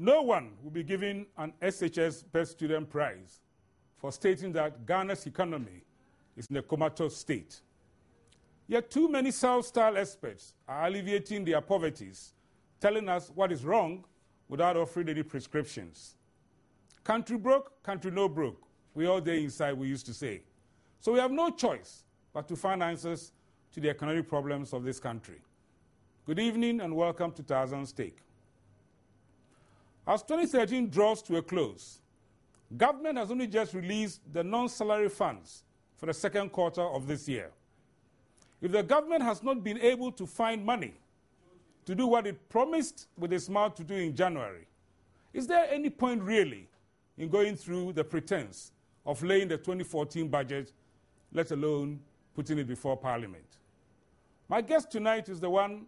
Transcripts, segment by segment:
No one will be given an SHS Best Student Prize for stating that Ghana's economy is in a comatose state. Yet too many self-styled experts are alleviating their poverties, telling us what is wrong without offering any prescriptions. Country broke, country no broke. We all there inside, we used to say. So we have no choice but to find answers to the economic problems of this country. Good evening and welcome to Tarzan's Take. As 2013 draws to a close, government has only just released the non-salary funds for the second quarter of this year. If the government has not been able to find money to do what it promised with its mouth to do in January, is there any point really in going through the pretense of laying the 2014 budget, let alone putting it before Parliament? My guest tonight is the one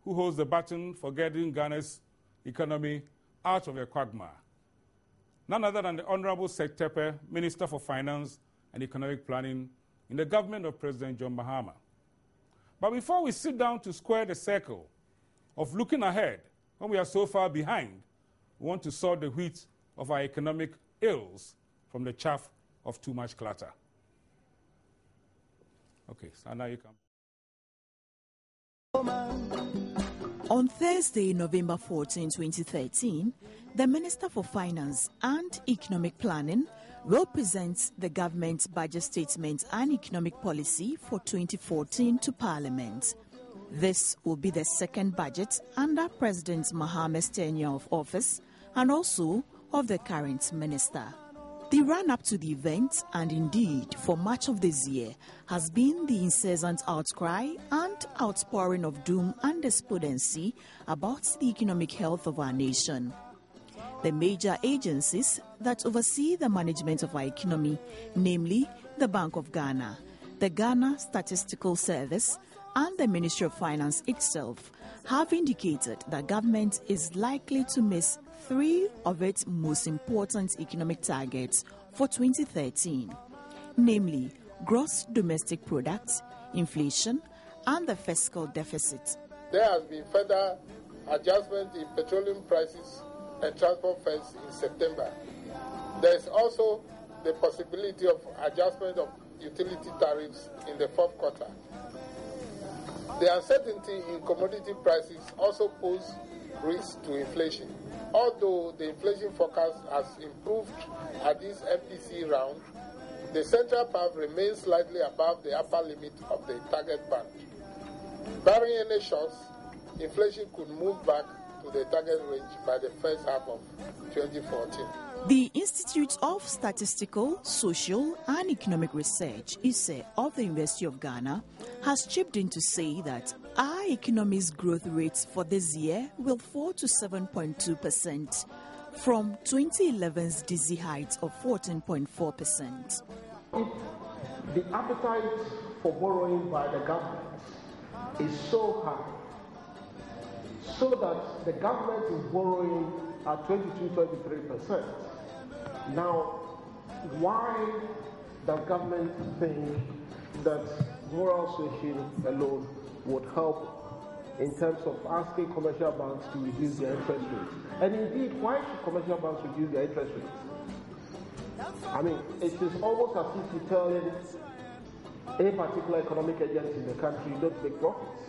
who holds the baton for getting Ghana's economy out of a quagmire. None other than the Honorable Seth Terpeh, Minister for Finance and Economic Planning in the government of President John Mahama. But before we sit down to square the circle of looking ahead when we are so far behind, we want to sort the wheat of our economic ills from the chaff of too much clutter. Okay, so now you come. On Thursday, November 14, 2013, the Minister for Finance and Economic Planning will present the government's budget statement and economic policy for 2014 to Parliament. This will be the second budget under President Mahama's tenure of office and also of the current minister. The run-up to the event, and indeed for much of this year, has been the incessant outcry and outpouring of doom and despondency about the economic health of our nation. The major agencies that oversee the management of our economy, namely the Bank of Ghana, the Ghana Statistical Service, and the Ministry of Finance itself, have indicated that government is likely to miss three of its most important economic targets for 2013, namely gross domestic product, inflation, and the fiscal deficit. There has been further adjustment in petroleum prices and transport fares in September. There is also the possibility of adjustment of utility tariffs in the fourth quarter. The uncertainty in commodity prices also pose risk to inflation. Although the inflation forecast has improved at this MPC round, the central path remains slightly above the upper limit of the target band. Barring any shocks, inflation could move back to the target range by the first half of 2014. The Institute of Statistical, Social and Economic Research, ISE, of the University of Ghana, has chipped in to say that our economy's growth rates for this year will fall to 7.2% from 2011's dizzy height of 14.4%. The appetite for borrowing by the government is so high, so that the government is borrowing at 22-23%. Now, why does government think that moral suasion alone would help in terms of asking commercial banks to reduce their interest rates? And indeed, why should commercial banks reduce their interest rates? I mean, it is almost as if you're telling any particular economic agent in the country you don't make profits.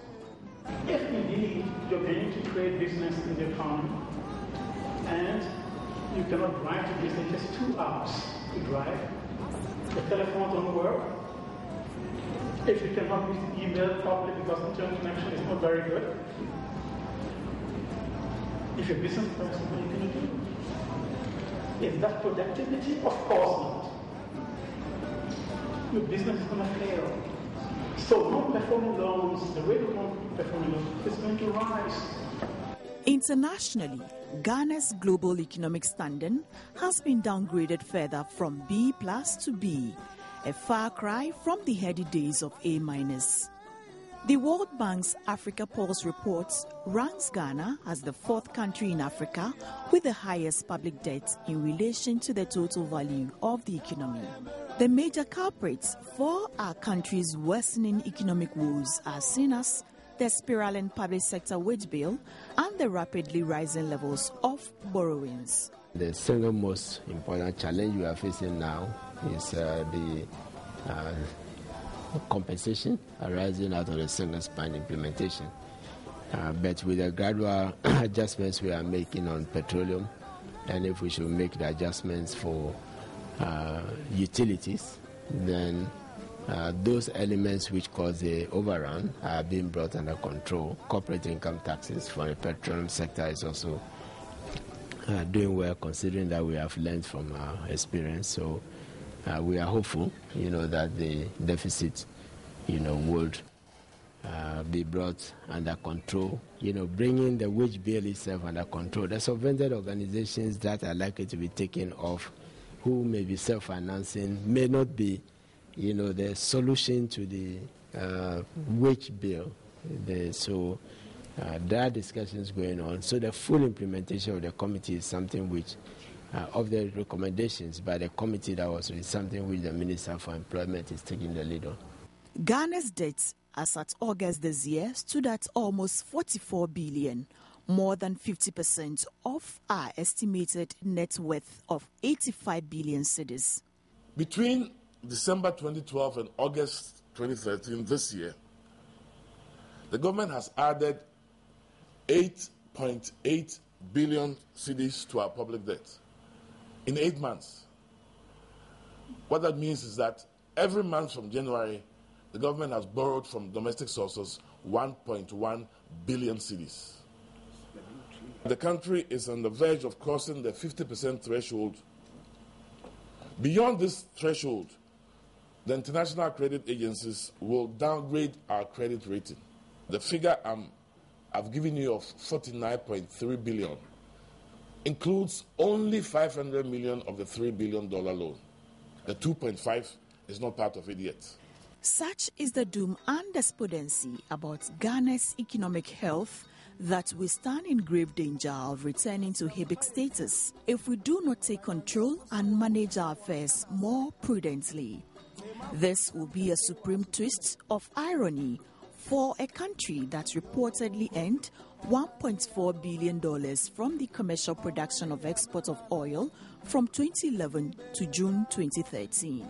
If indeed you're going to create business in the economy and you cannot drive to business just 2 hours to drive, the telephone don't work, if you cannot use the email properly because the internet connection is not very good, if you're a business person, what are you going to do? Is that productivity? Of course not. Your business is going to fail. So non-performing loans, the rate of non-performing loans is going to rise. Internationally, Ghana's global economic standing has been downgraded further from B+ to B, a far cry from the heady days of A-. The World Bank's Africa Pulse report ranks Ghana as the 4th country in Africa with the highest public debt in relation to the total value of the economy. The major culprits for our country's worsening economic woes are seen as the spiraling public sector wage bill and the rapidly rising levels of borrowings. The single most important challenge we are facing now is the compensation arising out of the single spine implementation. But with the gradual adjustments we are making on petroleum, and if we should make the adjustments for utilities, then those elements which cause the overrun are being brought under control. Corporate income taxes for the petroleum sector is also doing well, considering that we have learned from our experience. So we are hopeful, that the deficit, would be brought under control. Bringing the wage bill itself under control. The subvented organizations that are likely to be taken off, who may be self-financing, may not be, the solution to the wage bill. There are discussions going on. So the full implementation of the committee is something which, of the recommendations by the committee, that was something which the Minister for Employment is taking the lead on. Ghana's debt as at August this year stood at almost 44 billion, more than 50% of our estimated net worth of 85 billion cedis. Between December 2012 and August 2013 this year, the government has added 8.8 billion cedis to our public debt in 8 months. What that means is that every month from January, the government has borrowed from domestic sources 1.1 billion cedis. The country is on the verge of crossing the 50% threshold. Beyond this threshold, the international credit agencies will downgrade our credit rating. The figure I've given you of 49.3 billion includes only 500 million of the $3 billion loan. The 2.5 is not part of it yet. Such is the doom and despondency about Ghana's economic health that we stand in grave danger of returning to HIBIC status if we do not take control and manage our affairs more prudently. This will be a supreme twist of irony for a country that reportedly earned $1.4 billion from the commercial production of export of oil from 2011 to June 2013.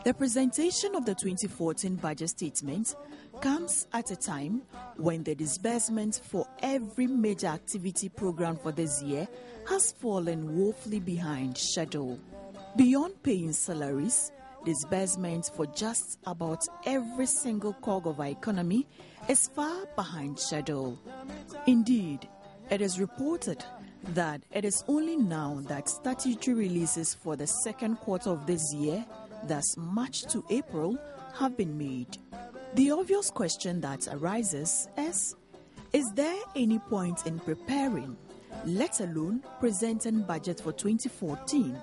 The presentation of the 2014 budget statement comes at a time when the disbursement for every major activity program for this year has fallen woefully behind schedule. Beyond paying salaries, disbursement for just about every single cog of our economy is far behind schedule. Indeed, it is reported that it is only now that statutory releases for the second quarter of this year, thus March to April, have been made. The obvious question that arises is there any point in preparing, let alone presenting budget for 2014,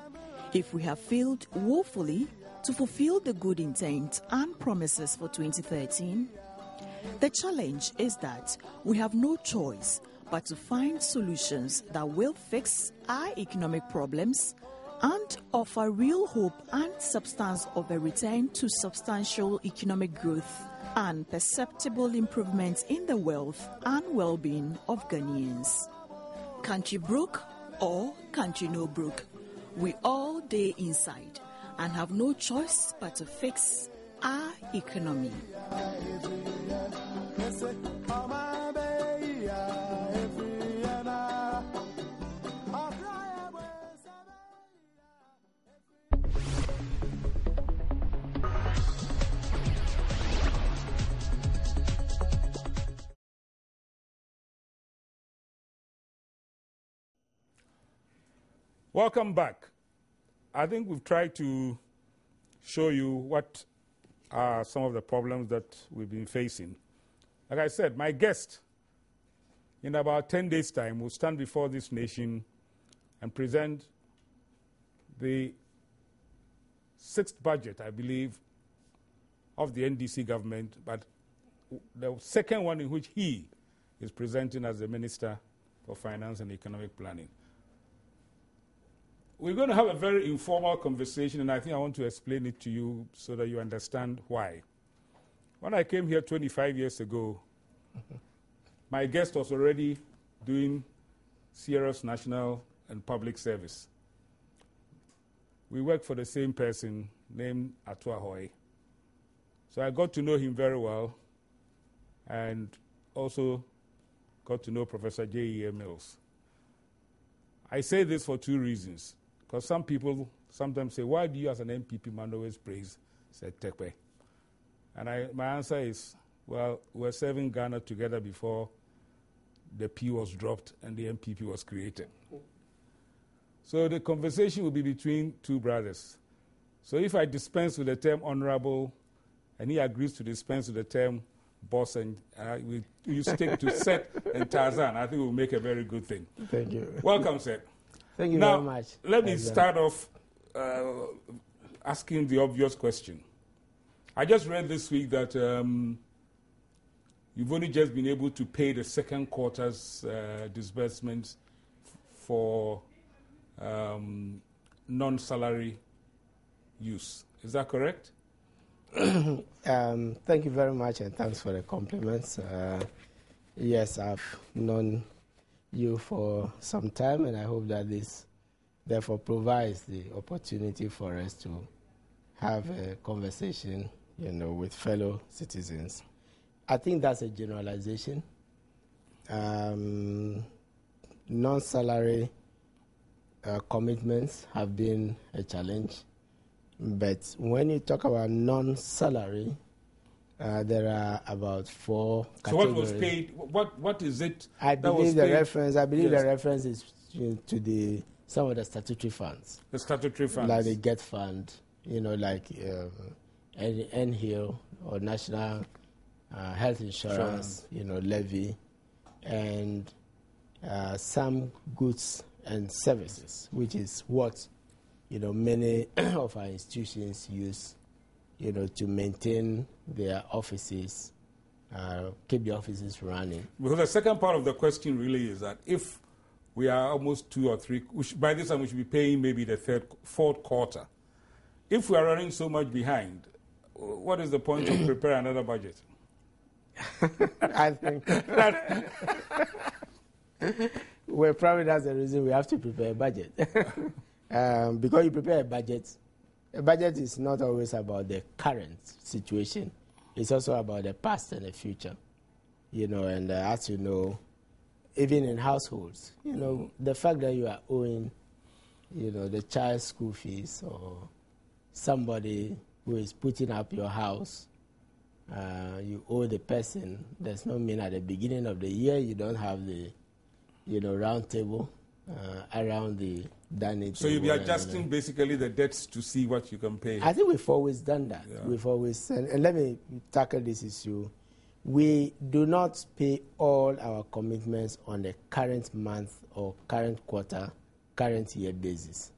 if we have failed woefully to fulfill the good intent and promises for 2013? The challenge is that we have no choice but to find solutions that will fix our economic problems and offer real hope and substance of a return to substantial economic growth and perceptible improvements in the wealth and well-being of Ghanaians. Country broke or country no broke, we all day inside and have no choice but to fix our economy. Welcome back. I think we've tried to show you what are some of the problems that we've been facing. Like I said, my guest, in about 10 days' time, will stand before this nation and present the 6th budget, I believe, of the NDC government, but the second one in which he is presenting as the Minister for Finance and Economic Planning. We're going to have a very informal conversation, and I think I want to explain it to you so that you understand why. When I came here 25 years ago, My guest was already doing serious national and public service. We work for the same person named Atuahoy. So I got to know him very well and also got to know Professor J.E.A. Mills. I say this for two reasons, because some people sometimes say, why do you as an MPP man always praise Tekwe? And my answer is, well, we're serving Ghana together before the P was dropped and the MPP was created. So the conversation will be between two brothers. So if I dispense with the term honorable and he agrees to dispense with the term boss and we stick to Seth and Tarzan, I think we'll make a very good thing. Thank you. Welcome, Seth. Thank you now, very much. Let me start off asking the obvious question. I just read this week that you've only just been able to pay the second quarter's disbursements for non-salary use. Is that correct? Thank you very much, and thanks for the compliments. Yes, I've known you for some time, and I hope that this therefore provides the opportunity for us to have a conversation, with fellow citizens. I think that's a generalization. Non-salary commitments have been a challenge. But when you talk about non-salary, there are about 4 categories. So what was paid? What is it? I believe the reference is to some of the statutory funds. The statutory funds, like the GET fund, like NHIL or National Health Insurance, levy, and some goods and services, which is what many of our institutions use, to maintain their offices, keep the offices running. Because the second part of the question really is that if we are almost 2 or 3, by this time we should be paying maybe the fourth quarter. If we are running so much behind, what is the point of preparing another budget? I think well, probably that's the reason we have to prepare a budget. Because you prepare a budget is not always about the current situation. It's also about the past and the future. And as you know, even in households, the fact that you are owing, the child's school fees or somebody who is putting up your house, you owe the person, does not mean at the beginning of the year you don't have the, round table around the dining table. So you'll be adjusting basically the debts to see what you can pay. I think we've always done that. Yeah. We've always, and let me tackle this issue. We do not pay all our commitments on the current month or current quarter, current year basis.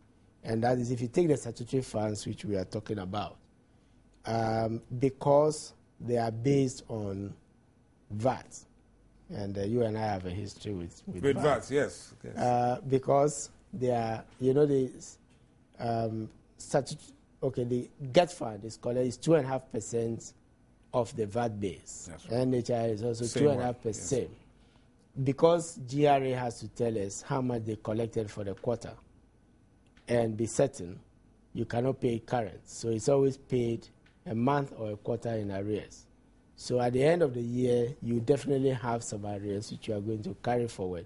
And that is if you take the statutory funds, which we are talking about, because they are based on VAT. And you and I have a history with VAT, yes. Because they are, the GET fund is called, is 2.5% of the VAT base. Right. NHI is also 2.5%. Yes. Because GRA has to tell us how much they collected for the quarter and be certain, you cannot pay current. So it's always paid a month or a quarter in arrears. So at the end of the year, you definitely have some arrears which you are going to carry forward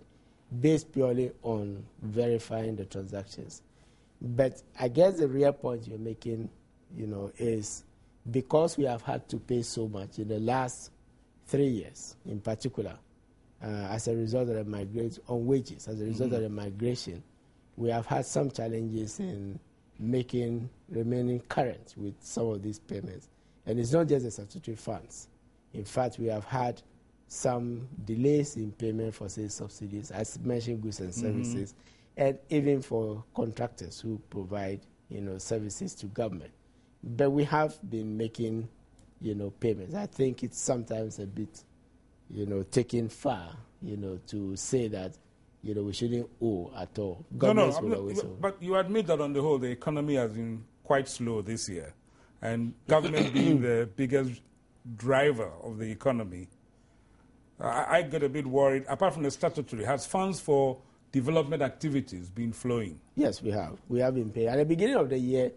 based purely on verifying the transactions. But I guess the real point you're making, is because we have had to pay so much in the last 3 years in particular, as a result of the migration on wages, as a result of the migration, we have had some challenges in remaining current with some of these payments. And it's not just the statutory funds. In fact, we have had some delays in payment for, say, subsidies, as mentioned, goods and services, and even for contractors who provide, services to government. But we have been making, payments. I think it's sometimes a bit, taken far, to say that, we shouldn't owe at all. But you admit that on the whole, the economy has been quite slow this year, and government being the biggest driver of the economy, I get a bit worried. Apart from the statutory, has funds for development activities been flowing? Yes, we have. We have been paying. At the beginning of the year,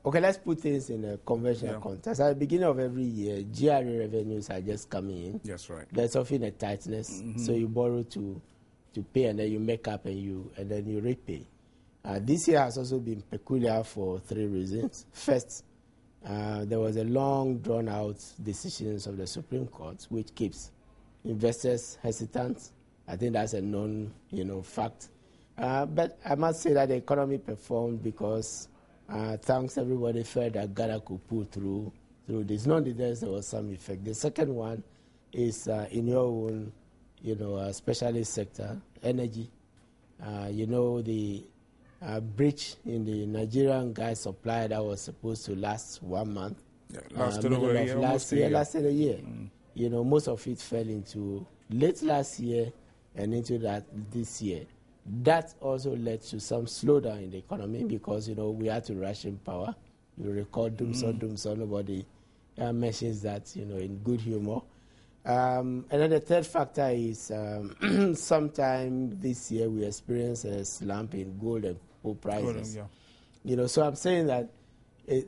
okay, let's put things in a conventional context. At the beginning of every year, GRA revenues are just coming in. That's right. There's often a tightness, so you borrow to pay, and then you make up and then you repay. This year has also been peculiar for 3 reasons. First, there was a long, drawn-out decisions of the Supreme Court, which keeps investors hesitant. I think that's a known, fact. But I must say that the economy performed because, thanks everybody felt that Ghana could pull through this. Nonetheless, there was some effect. The second one is in your own, specialist sector, energy. The breach in the Nigerian gas supply that was supposed to last 1 month. Lasted over a year. Lasted a year. Most of it fell into late last year and into this year. That also led to some slowdown in the economy because, we had to ration power. You recall Doomsor, nobody mentions that, in good humor. And then the third factor is sometime this year we experienced a slump in gold and gold prices. So I'm saying that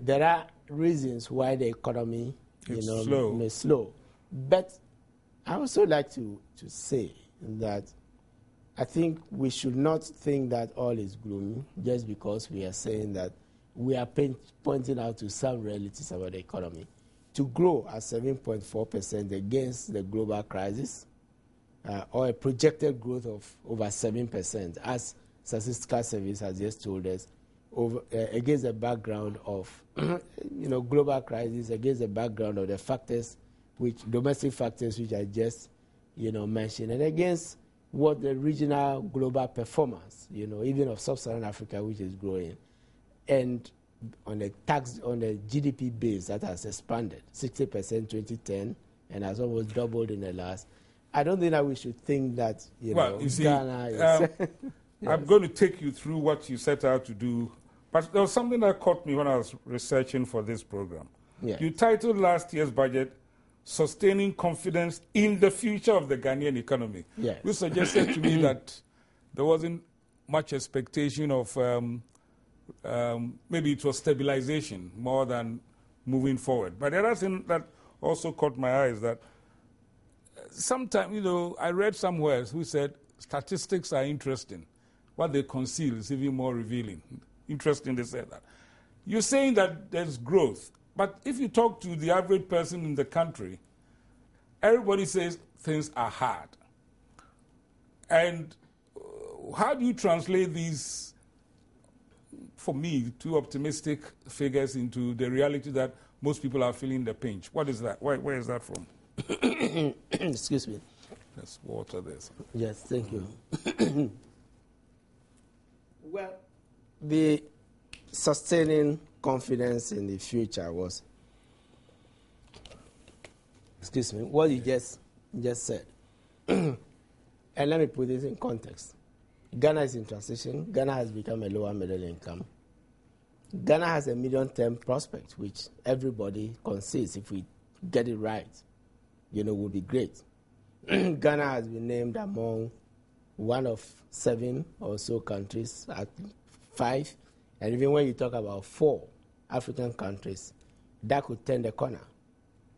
there are reasons why the economy may slow. But I also like to say that I think we should not think that all is gloomy just because we are saying that we are pointing out to some realities about the economy. To grow at 7.4% against the global crisis, or a projected growth of over 7%, as Statistical Service has just told us, against the background of global crisis, against the background of the factors, domestic factors which I just mentioned, and against what the regional global performance, even of Sub-Saharan Africa, which is growing, and on the GDP base that has expanded 60% 2010 and has almost doubled in the last. I don't think that we should think that Ghana is. Yes. I'm going to take you through what you set out to do, but there was something that caught me when I was researching for this program. Yes. You titled last year's budget "Sustaining Confidence in the Future of the Ghanaian Economy." Yes. You suggested to me that there wasn't much expectation of. Maybe it was stabilization more than moving forward. But the other thing that also caught my eye is that sometimes, I read somewhere who said statistics are interesting. What they conceal is even more revealing. Interesting they said that. You're saying that there's growth, but if you talk to the average person in the country, everybody says things are hard. And how do you translate these, for me, too optimistic figures into the reality that most people are feeling the pinch? What is that? Where is that from? Excuse me. There's water there. Yes, thank you. Well, the sustaining confidence in the future was, excuse me, what you just said. And let me put this in context. Ghana is in transition. Ghana has become a lower middle income. Ghana has a medium-term prospect, which everybody concedes. If we get it right, will be great. Ghana has been named among one of 7 or so countries, at 5, and even when you talk about 4 African countries, that could turn the corner,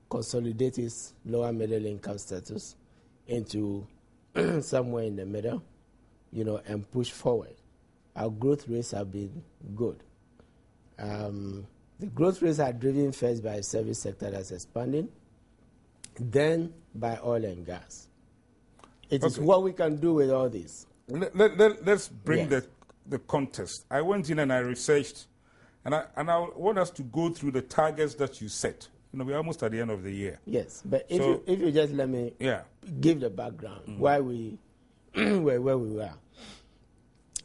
consolidate its lower middle income status into somewhere in the middle, and push forward. Our growth rates have been good. The growth rates are driven first by a service sector that's expanding, then by oil and gas. It is what we can do with all this. Let's bring the context. I went in and I researched, and I want us to go through the targets that you set. We're almost at the end of the year. Yes, but if you just let me give the background, why we were where we were.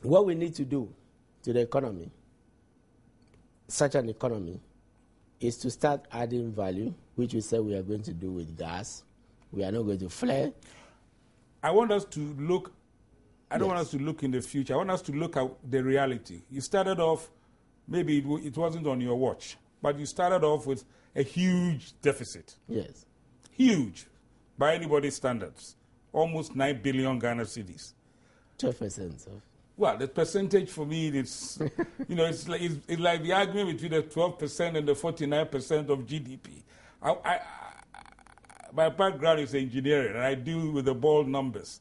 What we need to do to the economy, such an economy, is to start adding value, which we said we are going to do with gas. We are not going to flare. I want us to look, I don't want us to look in the future. I want us to look at the reality. You started off, maybe it wasn't on your watch, but you started off with a huge deficit. Yes. Huge, by anybody's standards. almost 9 billion Ghana cedis. 12%. Well, the percentage for me, it's it's like the argument between the 12% and the 49% of GDP. My background is engineering, and I deal with the bald numbers.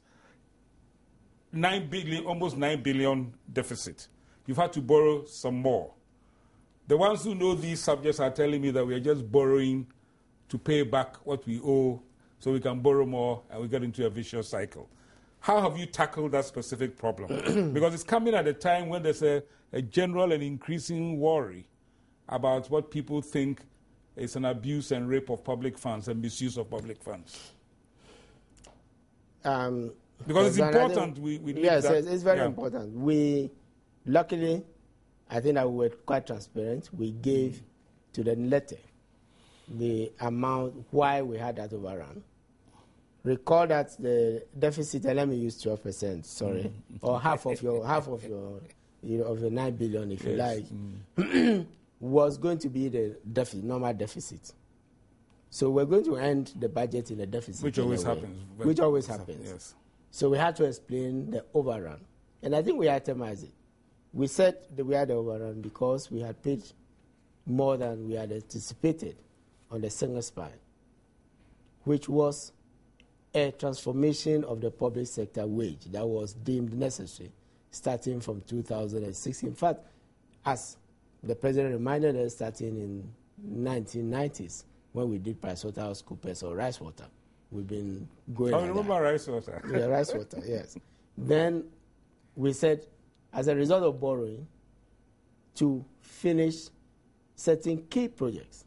9 billion, almost 9 billion deficit. You've had to borrow some more. The ones who know these subjects are telling me that we are just borrowing to pay back what we owe so we can borrow more and we get into a vicious cycle. How have you tackled that specific problem? Because it's coming at a time when there's a general and increasing worry about what people think is an abuse and rape of public funds and misuse of public funds. Because it's important we yes, that. It's very important. We, luckily, I think that we were quite transparent. We gave to the letter the amount why we had that overrun. Recall that the deficit, let me use 12%, sorry, or half of your of your 9 billion, if you like, was going to be the normal deficit. So we're going to end the budget in a deficit. Which always happens. Which always happens. Yes. So we had to explain the overrun. And I think we itemized it. We said that we had the overrun because we had paid more than we had anticipated on the single spine, which was a transformation of the public sector wage that was deemed necessary starting from 2006. In fact, as the president reminded us, starting in 1990s when we did PricewaterhouseCoopers or Rice Water. We've been going I remember Rice Water. Yeah, Rice Water, yes. Then we said, as a result of borrowing, to finish certain key projects,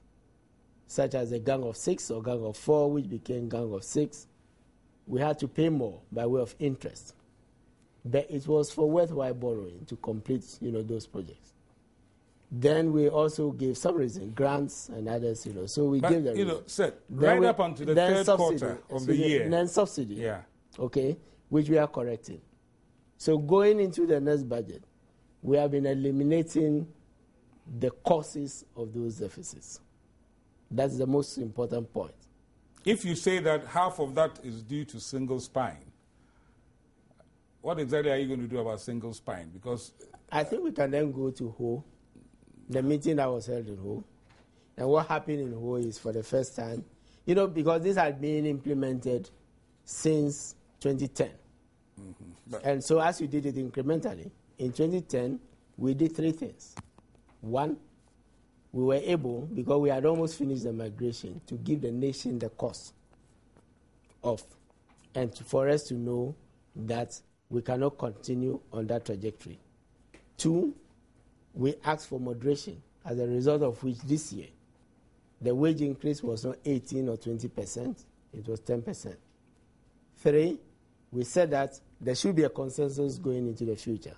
such as the Gang of Six or Gang of Four, which became Gang of Six, we had to pay more by way of interest. But it was for worthwhile borrowing to complete, those projects. Then we also gave some reason, grants and others, So we gave them. Right up until the third quarter of the year. Then subsidy. Okay, which we are correcting. So going into the next budget, we have been eliminating the causes of those deficits. That's the most important point. If you say that half of that is due to single spine, what exactly are you going to do about single spine? Because I think we can then go to Ho, the meeting that was held in Ho. And what happened in Ho is for the first time, because this had been implemented since 2010. And so as we did it incrementally, in 2010, we did three things. One, we were able, because we had almost finished the migration, to give the nation the cost of, and for us to know that we cannot continue on that trajectory. Two, we asked for moderation, as a result of which this year, the wage increase was not 18 or 20%, it was 10%. Three, we said that there should be a consensus going into the future.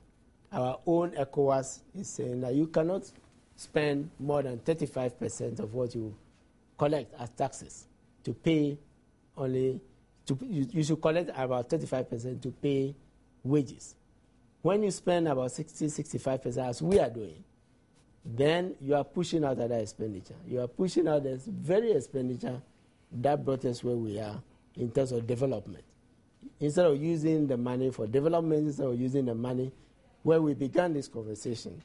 Our own ECOWAS is saying that you cannot spend more than 35% of what you collect as taxes to pay only, you should collect about 35% to pay wages. When you spend about 60-65%, as we are doing, then you are pushing out other expenditure. You are pushing out this very expenditure that brought us where we are in terms of development. Instead of using the money for development, instead of using the money where we began this conversation,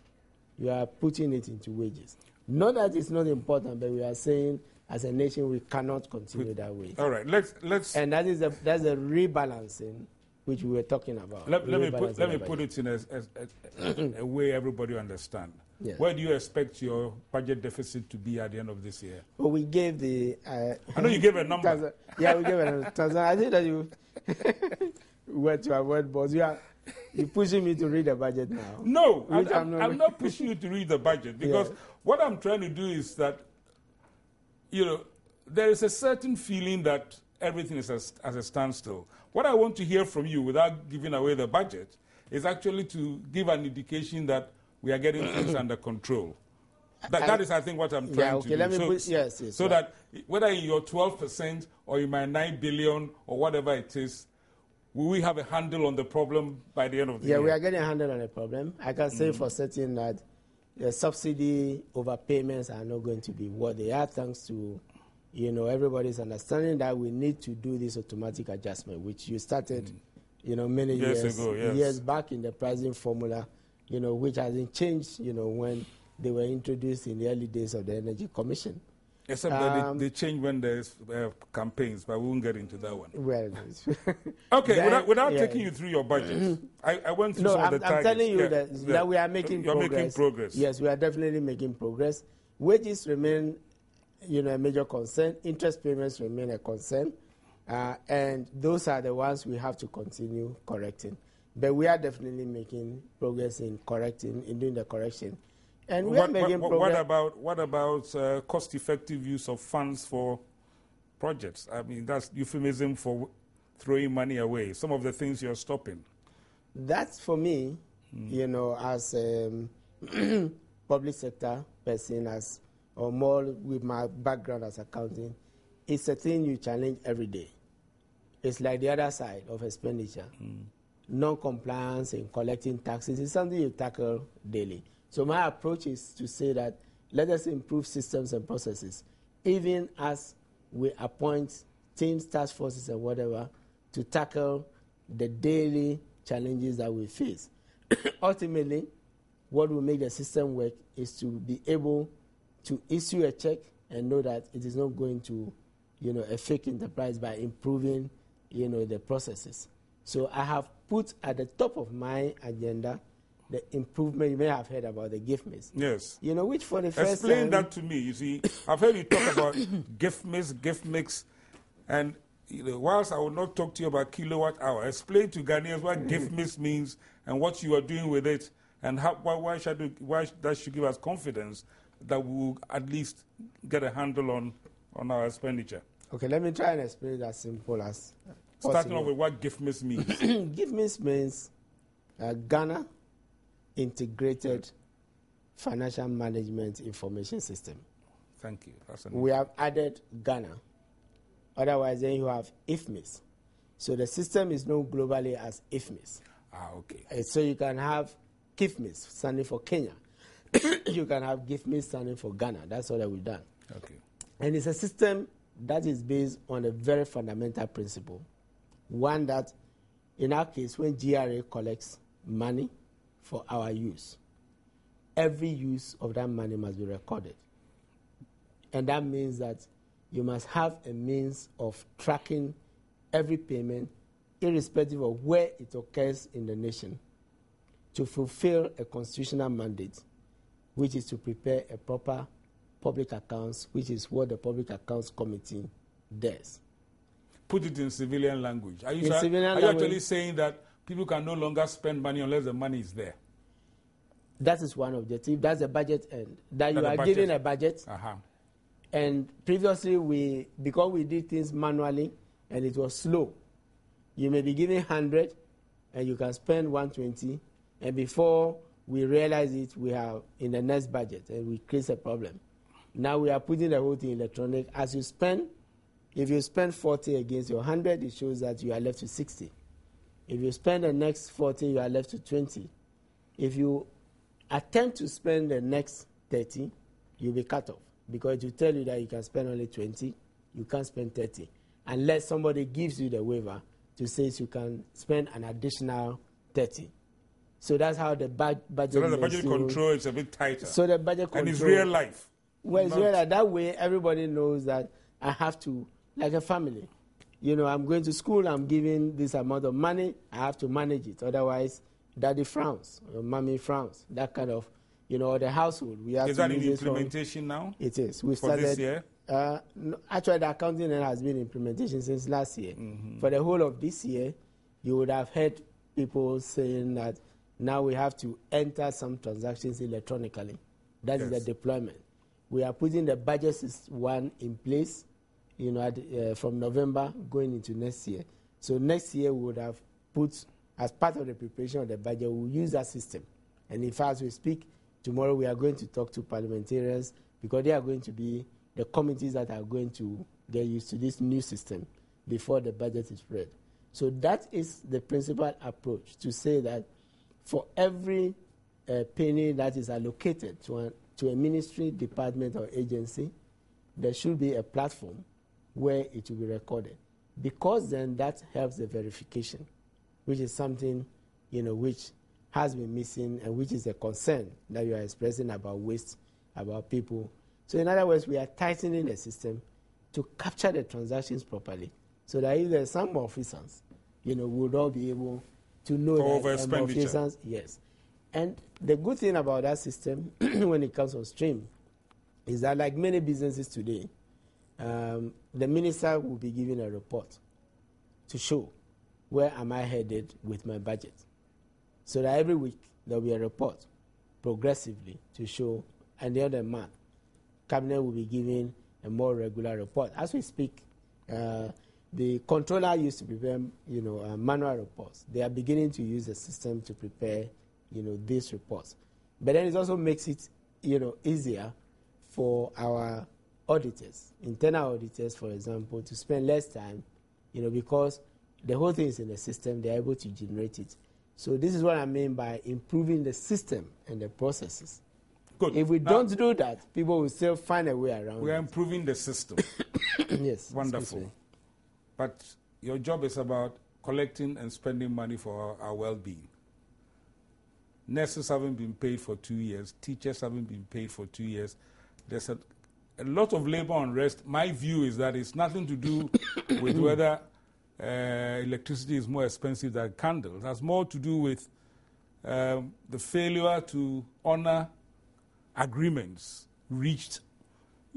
you are putting it into wages. Not that it's not important, but we are saying as a nation we cannot continue that way. All right, let's. And that's a rebalancing which we were talking about. Let me put it in a way everybody understands. Yes. Where do you expect your budget deficit to be at the end of this year? Well, we gave the. I know you gave a number. We gave a number. Tarzan, I think that you went to avoid, but you're pushing me to read the budget now. No, I'm not pushing you to read the budget, because what I'm trying to do is that, there is a certain feeling that everything is at a standstill. What I want to hear from you, without giving away the budget, is actually to give an indication that we are getting things under control. That is, I think, what I'm trying to do. So that whether in your 12% or in my 9 billion or whatever it is, will we have a handle on the problem by the end of the year? Yeah, we are getting a handle on the problem. I can say for certain that the subsidy overpayments are not going to be what they are, thanks to everybody's understanding that we need to do this automatic adjustment, which you started, many years ago, yes. years back in the pricing formula, which hasn't changed, when they were introduced in the early days of the Energy Commission. Except that they change when there's campaigns, but we won't get into that one. Well, okay, then, without taking you through your budget, I went through some of the targets. I'm telling you that we are making You're progress. making progress. Yes, we are definitely making progress. Wages remain, a major concern. Interest payments remain a concern. And those are the ones we have to continue correcting. But we are definitely making progress in doing the correction. And we are making progress. What about cost-effective use of funds for projects? I mean, that's euphemism for throwing money away. Some of the things you're stopping. That's for me, as a public sector person, or more with my background as accounting, it's a thing you challenge every day. It's like the other side of expenditure. Non-compliance in collecting taxes is something you tackle daily. So my approach is to say that let us improve systems and processes, even as we appoint teams, task forces, and whatever, to tackle the daily challenges that we face. Ultimately, what will make the system work is to be able to issue a check and know that it is not going to, a fake enterprise by improving, the processes. So I have put at the top of my agenda the improvement. You may have heard about the gift mix. Yes. Which for the first time... Explain that to me. You see, I've heard you talk about gift mix, and whilst I will not talk to you about kilowatt hour, explain to Ghanaians what gift mix means and what you are doing with it, and why that should give us confidence that we will at least get a handle on our expenditure. Okay, let me try and explain it as simple as possible. Starting off with what gift mix means. Gift mix means Ghana Integrated Financial Management Information System. Thank you. We have added Ghana. Otherwise, then you have IFMIS. So the system is known globally as IFMIS. Okay. So you can have KIFMIS, standing for Kenya. You can have GIFMIS, standing for Ghana. That's all that we've done. Okay. And it's a system that is based on a very fundamental principle. One that, in our case, when GRA collects money for our use, every use of that money must be recorded. And that means that you must have a means of tracking every payment, irrespective of where it occurs in the nation, to fulfill a constitutional mandate, which is to prepare a proper public accounts, which is what the Public Accounts Committee does. Put it in civilian language. Are you language, actually saying that people can no longer spend money unless the money is there? That is one objective. That's the budget end. That you are given a budget. And previously, because we did things manually and it was slow, you may be given 100 and you can spend 120, and before we realize it, we are in the next budget and we create a problem. Now we are putting the whole thing electronic. As you spend, if you spend 40 against your 100, it shows that you are left with 60. If you spend the next 40, you are left with 20. If you attempt to spend the next 30, you'll be cut off, because it will tell you that you can spend only 20, you can't spend 30, unless somebody gives you the waiver to say you can spend an additional 30. So that's how the budget. So the budget control is a bit tighter. So the budget control, and it's real life. Well, it's real life. That way, everybody knows that I have to, like a family. I'm going to school. I'm giving this amount of money. I have to manage it. Otherwise, daddy frowns, or mommy frowns. That kind of, the household. We have is that in implementation now? It is. We started this year. No, actually, the accounting has been in implementation since last year. For the whole of this year, you would have heard people saying that now we have to enter some transactions electronically. That is the deployment. We are putting the budget one in place, from November going into next year. So next year we would have put, as part of the preparation of the budget, we'll use that system. And in fact, as we speak, tomorrow we are going to talk to parliamentarians, because they are going to be the committees that are going to get used to this new system before the budget is read. So that is the principal approach, to say that for every penny that is allocated to a ministry, department, or agency, there should be a platform where it will be recorded, because then that helps the verification, which is something, which has been missing and which is a concern that you are expressing about waste, about people. So in other words, we are tightening the system to capture the transactions properly, so that if there's some malfeasance, we would all be able to know that malfeasance, yes. And the good thing about that system, when it comes on stream, is that like many businesses today, the minister will be given a report to show where am I headed with my budget. So that every week there will be a report progressively to show, and the other month, Cabinet will be giving a more regular report. As we speak, the controller used to prepare, manual reports. They are beginning to use the system to prepare, these reports. But then it also makes it, easier for our auditors, internal auditors, for example, to spend less time, because the whole thing is in the system. They are able to generate it. So this is what I mean by improving the system and the processes. Good. If we don't do that, people will still find a way around. We are improving the system. Yes. Wonderful. But your job is about collecting and spending money for our well-being. Nurses haven't been paid for 2 years. Teachers haven't been paid for 2 years. There's a lot of labor unrest. My view is that it's nothing to do with whether electricity is more expensive than candles. It has more to do with the failure to honor agreements reached.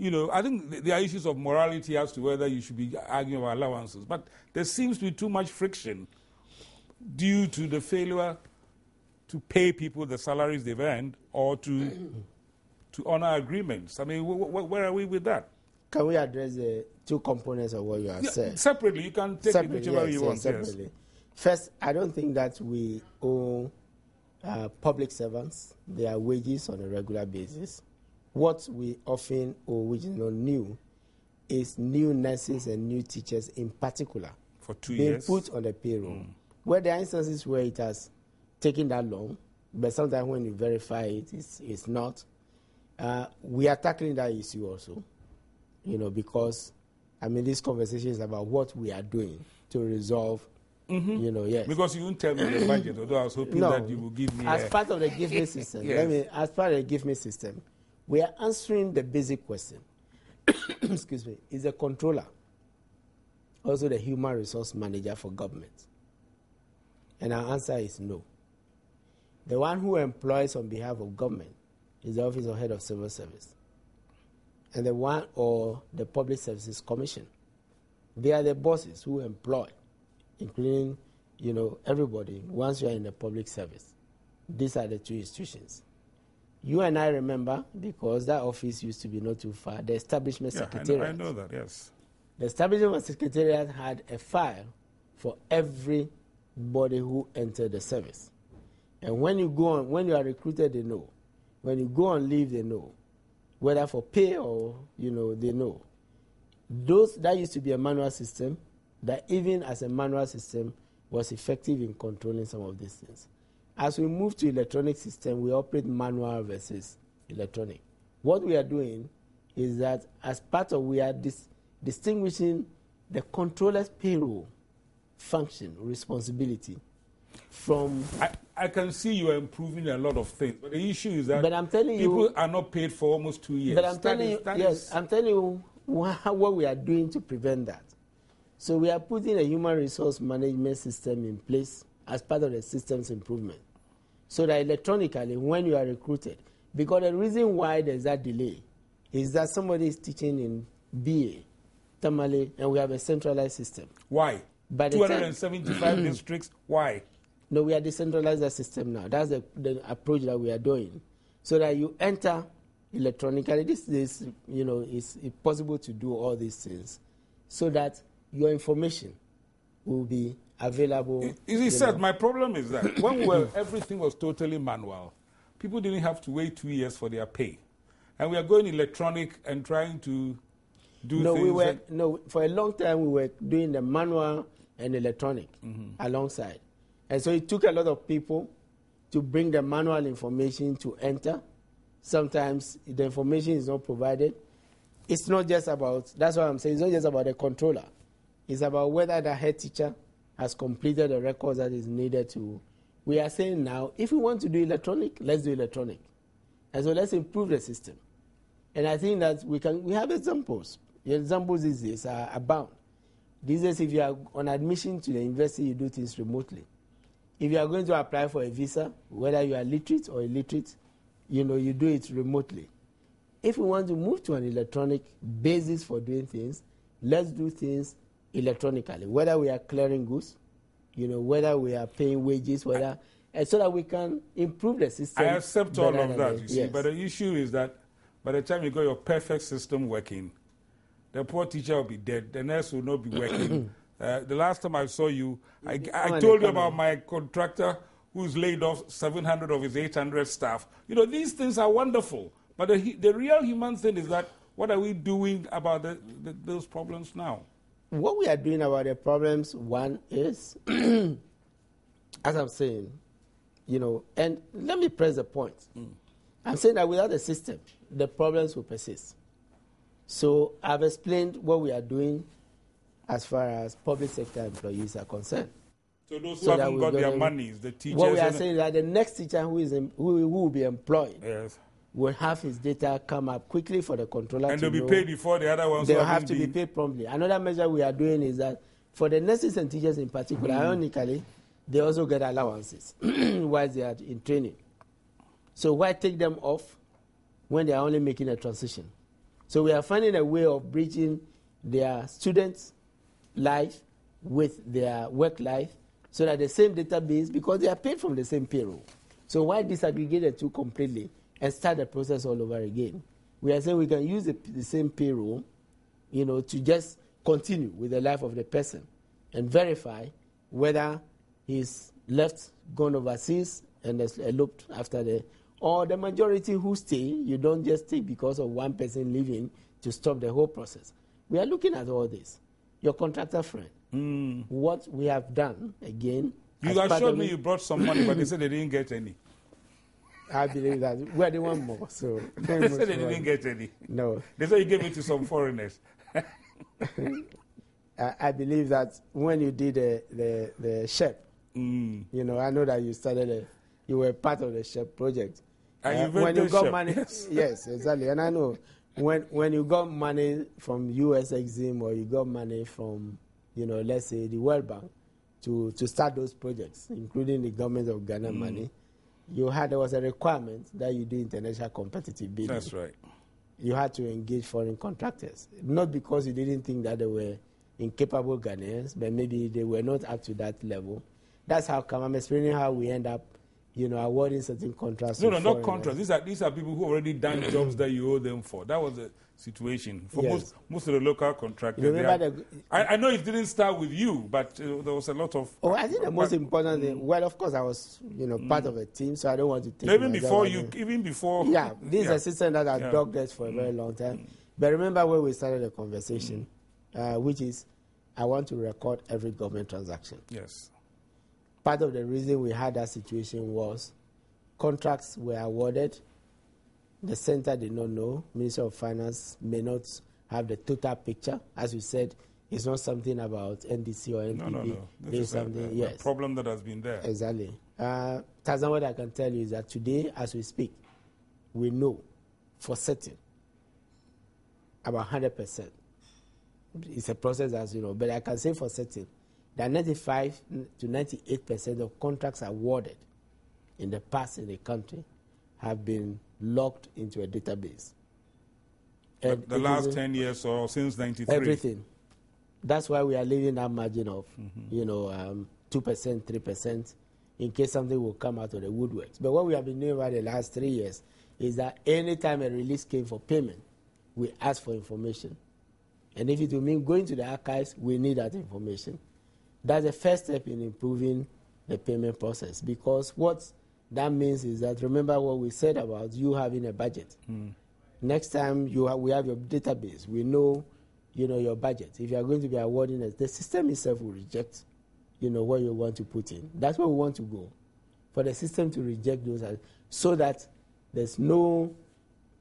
I think there are issues of morality as to whether you should be arguing about allowances. But there seems to be too much friction due to the failure to pay people the salaries they've earned or to honor agreements. I mean, where are we with that? Can we address the two components of what you have said? Separately, you can take it whichever you want. Separately. Yes. First, I don't think that we owe public servants their wages on a regular basis. What we often owe, which is not new, is new nurses and new teachers in particular. For 2 years. Being put on the payroll. Where there are instances where it has taken that long, but sometimes when you verify it, it's not. We are tackling that issue also, because, this conversation is about what we are doing to resolve, yes. Because you won't tell me the budget, although I was hoping that you will give me as part of the Give Me system, yes. As part of the Give Me system, we are answering the basic question. Excuse me. Is the controller also the human resource manager for government? And our answer is no. The one who employs on behalf of government is the Office of Head of Civil Service. And the one, or the Public Services Commission. They are the bosses who employ, including, everybody, once you are in the public service. These are the two institutions. You and I remember, because that office used to be not too far, the Establishment Secretariat. I know that, yes. The Establishment Secretariat had a file for everybody who entered the service. And when you go on, when you are recruited, they know. When you go on leave, they know. Whether for pay or, they know. That used to be a manual system that even as a manual system was effective in controlling some of these things. As we move to electronic system, we operate manual versus electronic. What we are doing is that as part of, we are distinguishing the controller's payroll function, responsibility from... I can see you are improving a lot of things, but the issue is that but I'm telling people are not paid for almost 2 years. But I'm telling you, I'm telling you what we are doing to prevent that. So we are putting a human resource management system in place as part of the system's improvement. So that electronically, when you are recruited, because the reason why there's that delay is that somebody is teaching in BA, Tamale, and we have a centralized system. Why? 275 districts, why? No, we are decentralized that system now. That's the approach that we are doing. So that you enter electronically. This is, it's possible to do all these things so that your information will be available. He said, my problem is that when everything was totally manual, people didn't have to wait 2 years for their pay. And we are going electronic and trying to do things. For a long time we were doing the manual and electronic alongside. And so it took a lot of people to bring the manual information to enter. Sometimes the information is not provided. it's not just about, that's what I'm saying, it's not just about the controller. It's about whether the head teacher has completed the records that is needed to. We are saying now, if we want to do electronic, let's do electronic. And so let's improve the system. And I think that we have examples. The examples these days are abound. These days, if you are on admission to the university, you do things remotely. If you are going to apply for a visa, whether you are literate or illiterate, you do it remotely. If we want to move to an electronic basis for doing things, let's do things electronically. Whether we are clearing goods, whether we are paying wages, so that we can improve the system. I accept all of that, you see, yes. But the issue is that by the time you got your perfect system working, the poor teacher will be dead, the nurse will not be working. The last time I saw you, I told you about my contractor who's laid off 700 of his 800 staff. These things are wonderful. But the real human thing is that what are we doing about those problems now? What we are doing about the problems, one is, as I'm saying, and let me press the point. I'm saying that without the system, the problems will persist. So I've explained what we are doing as far as public sector employees are concerned. So those who haven't got their monies, the teachers... What we are saying is that the next teacher who will be employed yes. will have his data come up quickly for the controller and to they'll be paid before the other ones. They'll have to be paid promptly. Another measure we are doing is that for the nurses and teachers in particular, ironically, they also get allowances while they are in training. So why take them off when they are only making a transition? So we are finding a way of bridging their students' life with their work life so that the same database, because they are paid from the same payroll. So why disaggregate the two completely and start the process all over again? We are saying we can use the same payroll, to just continue with the life of the person and verify whether he's gone overseas and has eloped after or the majority who stay, you don't just stay because of one person leaving to stop the whole process. We are looking at all this. Your contractor friend, what we have done, again... You assured me you brought some money, but they said they didn't get any. I believe that. Well, they want more, so... They said they didn't get any. No. They said you gave it to some foreigners. I believe that when you did the SHEP, I know that you started you were part of the SHEP project. When you got money, yes, exactly. And I know when you got money from US Exim or you got money from, let's say the World Bank to start those projects, including the government of Ghana money, there was a requirement that you do international competitive bidding. That's right. You had to engage foreign contractors, not because you didn't think that they were incapable Ghanaians, but maybe they were not up to that level. That's how come I'm explaining how we end up, awarding certain contracts. No, not contracts. These are people who already done jobs that you owe them for. That was the situation for most of the local contractors. I know it didn't start with you, but there was a lot of. Oh, I think the most important thing. Well, of course, I was part of a team, so I don't want to take. Even before. Yeah, this is a system that has dogged us for a very long time. But remember when we started the conversation, which is, I want to record every government transaction. Yes. Part of the reason we had that situation was contracts were awarded. The center did not know. Minister of Finance may not have the total picture. As you said, it's not something about NDC or NPP. No. This is something, a problem that has been there. Exactly. Tarzan, what I can tell you is that today, as we speak, we know for certain about 100%. It's a process, as you know, but I can say for certain that 95 to 98% of contracts awarded in the past in the country have been logged into a database. And the last 10 years or since 93? Everything. That's why we are leaving that margin of, 2%, 3%, in case something will come out of the woodworks. But what we have been doing over the last 3 years is that any time a release came for payment, we ask for information. And if it will mean going to the archives, we need that information. That's the first step in improving the payment process, because what that means is that, remember what we said about you having a budget. Next time we have your database, we know, your budget. If you are going to be awarding it, the system itself will reject, what you want to put in. That's where we want to go, for the system to reject those, so that there's no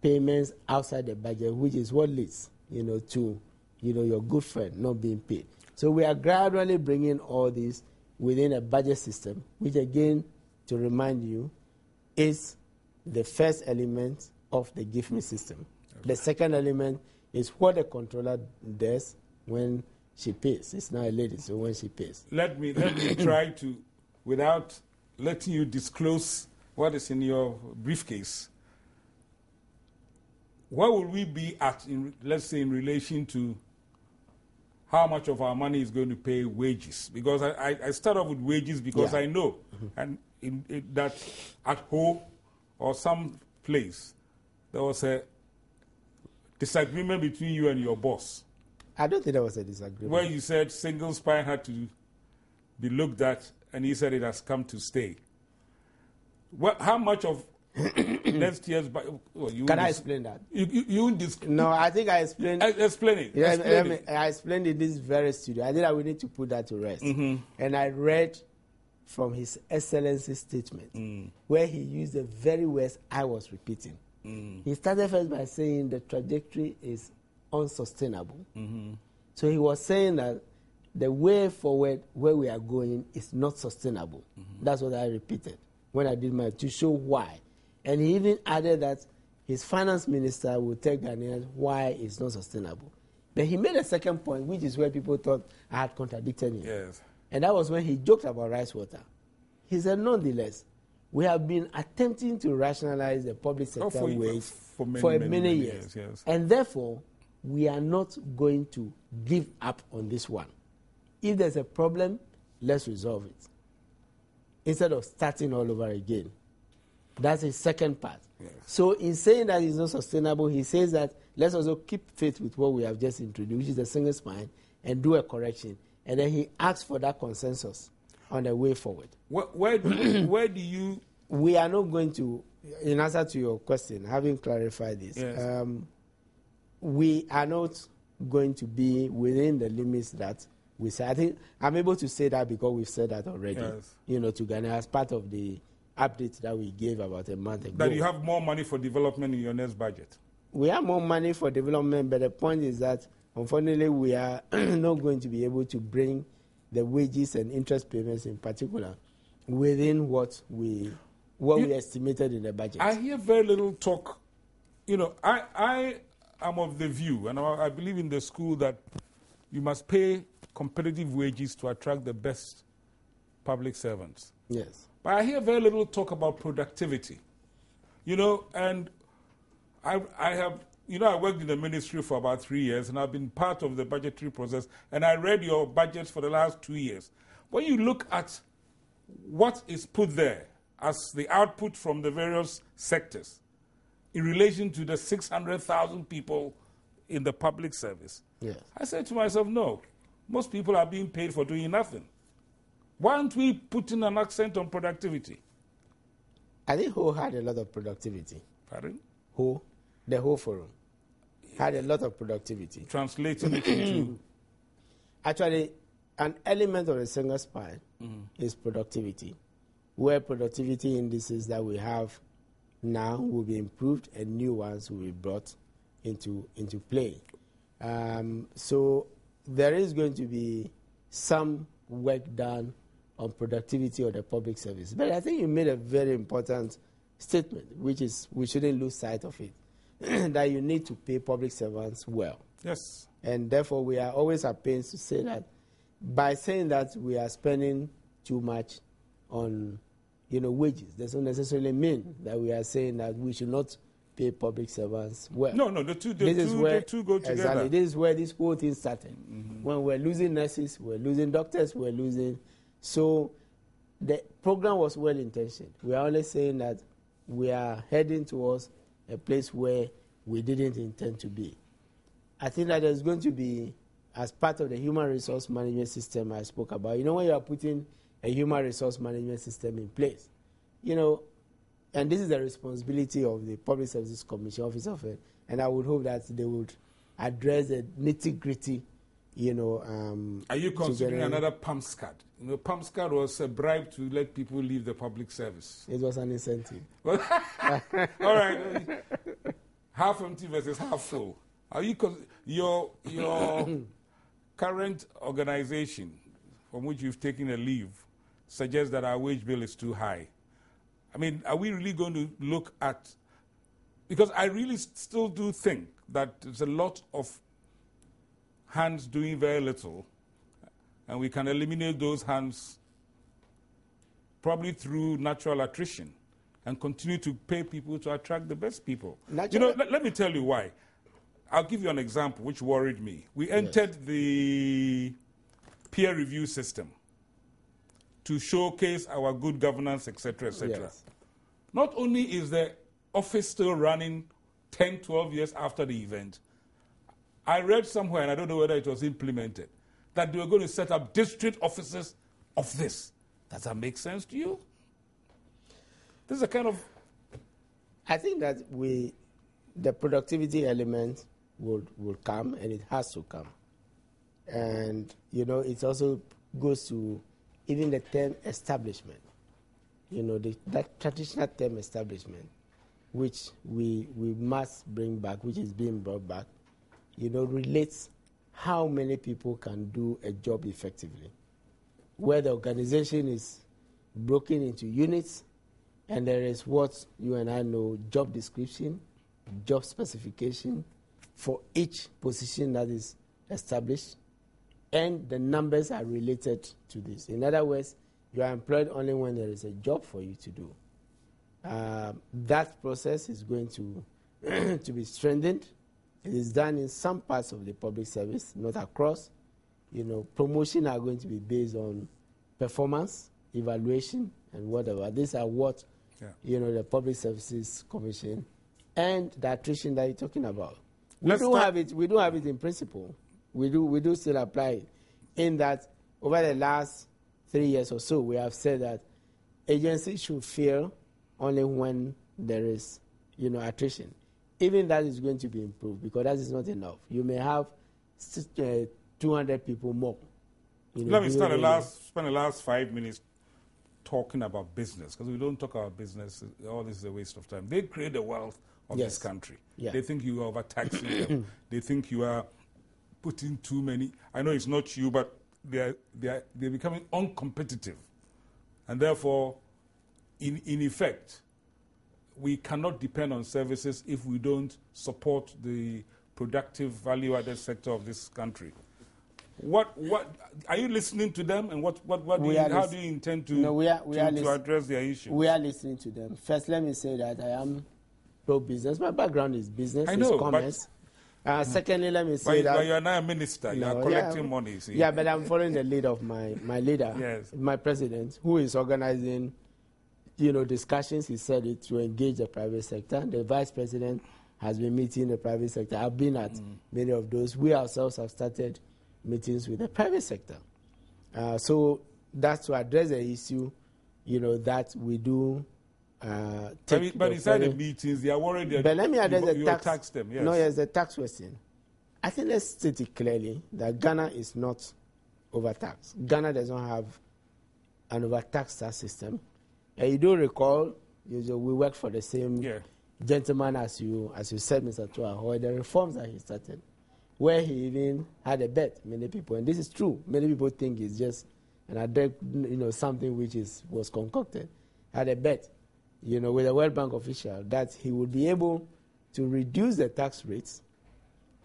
payments outside the budget, which is what leads, to, your good friend not being paid. So we are gradually bringing all this within a budget system, which again, to remind you, is the first element of the give me system. Okay. The second element is what the controller does when she pays. It's not a lady, so when she pays. Let me try to, without letting you disclose what is in your briefcase, where will we be at, let's say, in relation to how much of our money is going to pay wages? Because I start off with wages because I know and that at home or some place there was a disagreement between you and your boss. I don't think there was a disagreement. Where you said single spine had to be looked at, and he said it has come to stay. How much of next year's... Can I explain that? No, I think I explained... Explain it. Yeah, I explained in this very studio. I think that we need to put that to rest. Mm-hmm. And I read from His Excellency's statement, where he used the very words I was repeating. He started first by saying the trajectory is unsustainable. Mm-hmm. So he was saying that the way forward where we are going is not sustainable. Mm-hmm. That's what I repeated when I did to show why. And he even added that his finance minister will tell Ghanaians why it's not sustainable. But he made a second point, which is where people thought I had contradicted him. Yes. And that was when he joked about rice water. He said, nonetheless, we have been attempting to rationalize the public sector wage for many years. Yes. And therefore, we are not going to give up on this one. If there's a problem, let's resolve it, instead of starting all over again. That's his second part. Yes. So in saying that it's not sustainable, he says that let's also keep faith with what we have just introduced, which is a single spine, and do a correction. And then he asks for that consensus on the way forward. Where do you... We are not going to, in answer to your question, having clarified this, yes. We are not going to be within the limits that we say. I think I'm able to say that because we've said that already, yes. To Ghana as part of the update that we gave about a month ago. That you have more money for development in your next budget. We have more money for development, but the point is that, unfortunately, we are not going to be able to bring the wages and interest payments in particular within what we estimated in the budget. I hear very little talk. I am of the view, and I believe in the school, that you must pay competitive wages to attract the best public servants. Yes. But I hear very little talk about productivity. And I have, I worked in the ministry for about 3 years, and I've been part of the budgetary process, and I read your budgets for the last 2 years. When you look at what is put there as the output from the various sectors in relation to the 600,000 people in the public service, yes. I said to myself, no, most people are being paid for doing nothing. Why aren't we putting an accent on productivity? I think Ho had a lot of productivity. Pardon? Ho, the Ho Forum, had a lot of productivity. Translating it into... Actually, an element of the single spine is productivity, where productivity indices that we have now will be improved and new ones will be brought into play. So there is going to be some work done on productivity of the public service. But I think you made a very important statement, which is we shouldn't lose sight of it, that you need to pay public servants well. Yes. And therefore, we are always at pains to say that by saying that we are spending too much on wages, doesn't necessarily mean that we are saying that we should not pay public servants well. No, the two go together. Exactly. This is where this whole thing started. Mm-hmm. When we're losing nurses, we're losing doctors, we're losing... So the program was well-intentioned. We are only saying that we are heading towards a place where we didn't intend to be. I think that there's going to be, as part of the human resource management system I spoke about, when you are putting a human resource management system in place, and this is the responsibility of the Public Services Commission Office of it, and I would hope that they would address the nitty-gritty, Are you considering another PAMSCAD? PAMSCAD was a bribe to let people leave the public service. It was an incentive. All right. half empty versus half full. Are you your current organization from which you've taken a leave suggests that our wage bill is too high? I mean, are we really going to look at, because I really still do think that there's a lot of hands doing very little, and we can eliminate those hands probably through natural attrition and continue to pay people to attract the best people. You know, let me tell you why. I'll give you an example which worried me. We entered the peer review system to showcase our good governance, etc., etc. Yes. Not only is the office still running 10, 12 years after the event, I read somewhere, and I don't know whether it was implemented, that they were going to set up district offices of this. Does that make sense to you? This is a kind of... I think that the productivity element will come, and it has to come. And, you know, it also goes to even the term establishment. You know, that traditional term establishment, which we must bring back, which is being brought back, you know, relates how many people can do a job effectively. Where the organization is broken into units, and there is what you and I know, job description, job specification for each position that is established, and the numbers are related to this. In other words, you are employed only when there is a job for you to do. That process is going to to be strengthened. It is done in some parts of the public service, not across. You know, promotion are going to be based on performance, evaluation, and whatever. These are what, you know, the Public Services Commission and the attrition that you're talking about. We do have it in principle. We do still apply it. In that, over the last 3 years or so, we have said that agencies should fill only when there is, you know, attrition. Even that is going to be improved, because that is not enough. You may have 200 people more. You know, let me spend the last 5 minutes talking about business, because we don't talk about business. All this is a waste of time. They create the wealth of this country. Yeah. They think you are overtaxing them. They think you are putting too many. I know it's not you, but they're becoming uncompetitive, and therefore, in effect, we cannot depend on services if we don't support the productive, value-added sector of this country. What are you listening to them, and how do you intend to address their issues? We are listening to them. First, let me say that I am pro-business. My background is business, commerce. Secondly, let me say that... But you are now a minister. You are collecting money. See? Yeah, but I'm following the lead of my leader, my president, who is organizing, you know, discussions. He said it to engage the private sector. The vice president has been meeting the private sector. I've been at many of those. We ourselves have started meetings with the private sector. So that's to address the issue, you know, that we do take. But inside the meetings, they are worried that but let me address the tax. Tax them. Yes. No, yes, the tax question. I think let's state it clearly that Ghana is not overtaxed. Ghana does not have an overtaxed tax system. And you do recall, we worked for the same gentleman as you said, Mr. Tuahoe, the reforms that he started, where he even had a bet, many people, and this is true. Many people think it's just something which was concocted. Had a bet, you know, with a World Bank official that he would be able to reduce the tax rates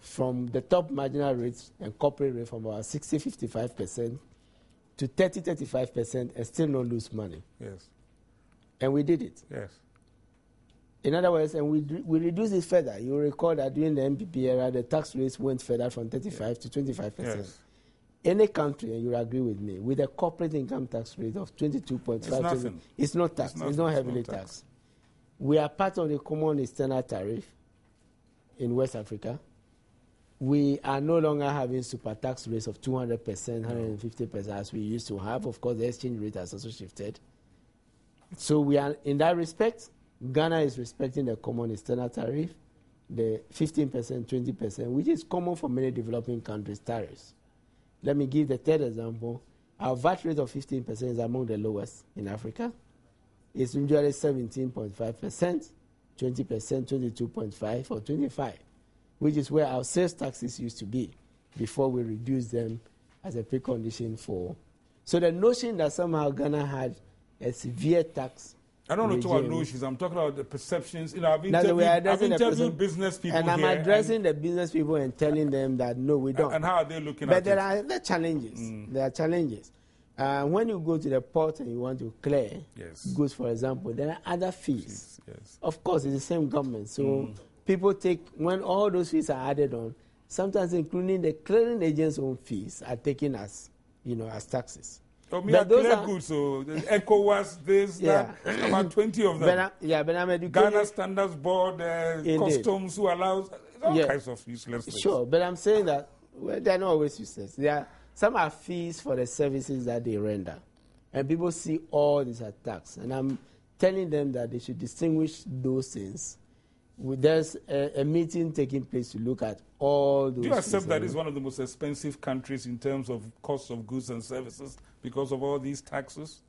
from the top marginal rates and corporate rate from about 60-55% to 30-35% and still not lose money. Yes. And we did it. Yes. In other words, and we reduced it further. You recall that during the MPP era, the tax rates went further from 35 to 25%. Yes. Any country, and you'll agree with me, with a corporate income tax rate of 22.5%, it's not taxed. It's not heavily taxed. We are part of the common external tariff in West Africa. We are no longer having super tax rates of 200%, 150% as we used to have. Of course, the exchange rate has also shifted. So we are, in that respect, Ghana is respecting the common external tariff, the 15%, 20%, which is common for many developing countries' tariffs. Let me give the third example. Our VAT rate of 15% is among the lowest in Africa. It's usually 17.5%. 20%, 22.5 or 25, which is where our sales taxes used to be before we reduced them as a precondition for. So the notion that somehow Ghana had a severe tax. I don't know about notions. I'm talking about the perceptions. You know, I've interviewed business people and I'm addressing the business people and telling them that no, we don't. And how are they looking at it? But there are challenges. There are challenges. When you go to the port and you want to clear goods, for example, there are other fees. Yes. Of course, it's the same government. So people take, when all those fees are added on, sometimes including the clearing agent's own fees are taken as, as taxes. But those are good, so the ECOWAS, that, about 20 of them. But I'm educated. Ghana Standards Board, Customs, who allows all kinds of useless things. Sure, but I'm saying that they're not always useless. Some are fees for the services that they render. And people see all these as tax. And I'm telling them that they should distinguish those things. There's a meeting taking place to look at all those. Do you accept that it's one of the most expensive countries in terms of cost of goods and services because of all these taxes?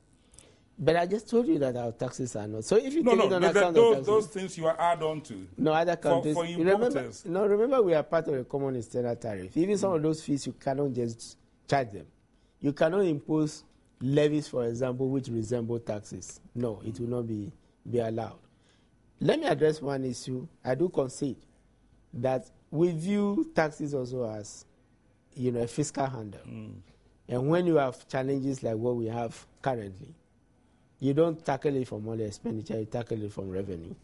But I just told you that our taxes are not. So if you take it on account of taxes, those things you are add on to. No, other countries. For importers. Remember we are part of the common external tariff. Even some of those fees, you cannot just charge them. You cannot impose levies, for example, which resemble taxes. No, it will not be allowed. Let me address one issue. I do concede that we view taxes also as, a fiscal handle. And when you have challenges like what we have currently, you don't tackle it from only expenditure, you tackle it from revenue.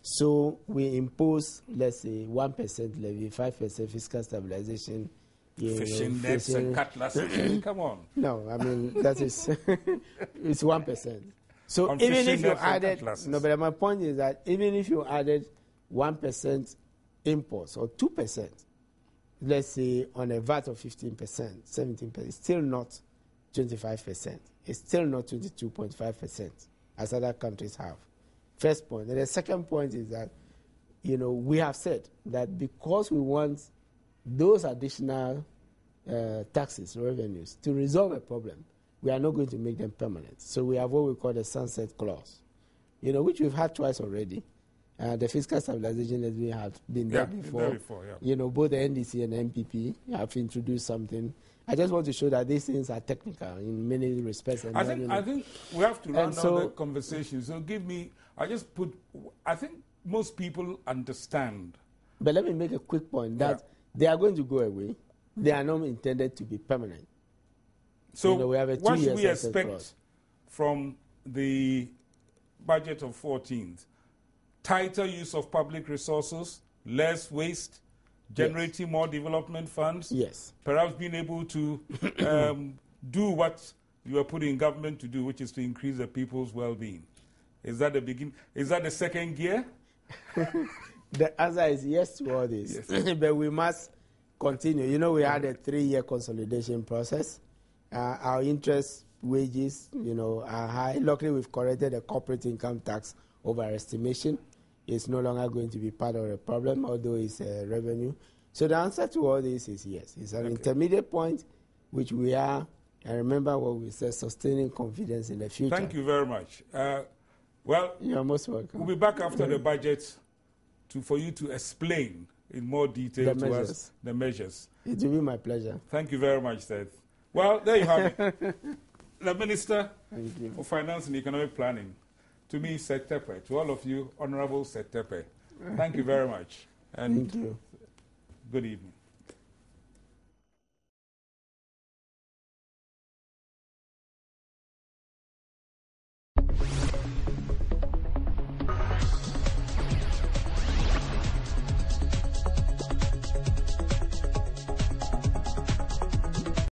So we impose, let's say, 1% levy, 5% fiscal stabilization. Fishing nets and cutlasses. Come on. No, I mean, that is, it's 1%. So even if you added, but my point is that even if you added 1% imports or 2%, let's say on a VAT of 15%, 17%, it's still not 25%. It's still not 22.5% as other countries have. First point. And the second point is that, we have said that because we want those additional taxes, revenues, to resolve a problem, we are not going to make them permanent. So we have what we call the sunset clause, which we've had twice already. The fiscal stabilization as we have been there before. Both the NDC and MPP have introduced something. I just want to show that these things are technical in many respects. And I think we have to round down the conversation. So I think most people understand. But let me make a quick point that they are going to go away. They are not intended to be permanent. So we have a what should we expect from the budget of 14th? Tighter use of public resources, less waste, generating more development funds? Yes. Perhaps being able to do what you are putting government to do, which is to increase the people's well-being. Is that the beginning? Is that the second gear? The answer is yes to all this. Yes. But we must continue. We had a 3-year consolidation process. Our interest wages, are high. Luckily, we've corrected the corporate income tax overestimation. It's no longer going to be part of the problem, although it's a revenue. So the answer to all this is yes. It's an intermediate point, which we are, and remember what we said, sustaining confidence in the future. Thank you very much. You're most welcome. We'll be back after the budget for you to explain in more detail to us the measures. It will be my pleasure. Thank you very much, Seth. Well, there you have it. The Minister for Finance and Economic Planning. To me, Seth Tepe. To all of you, Honorable Seth Tepe. Thank you very much. And thank you. Good evening.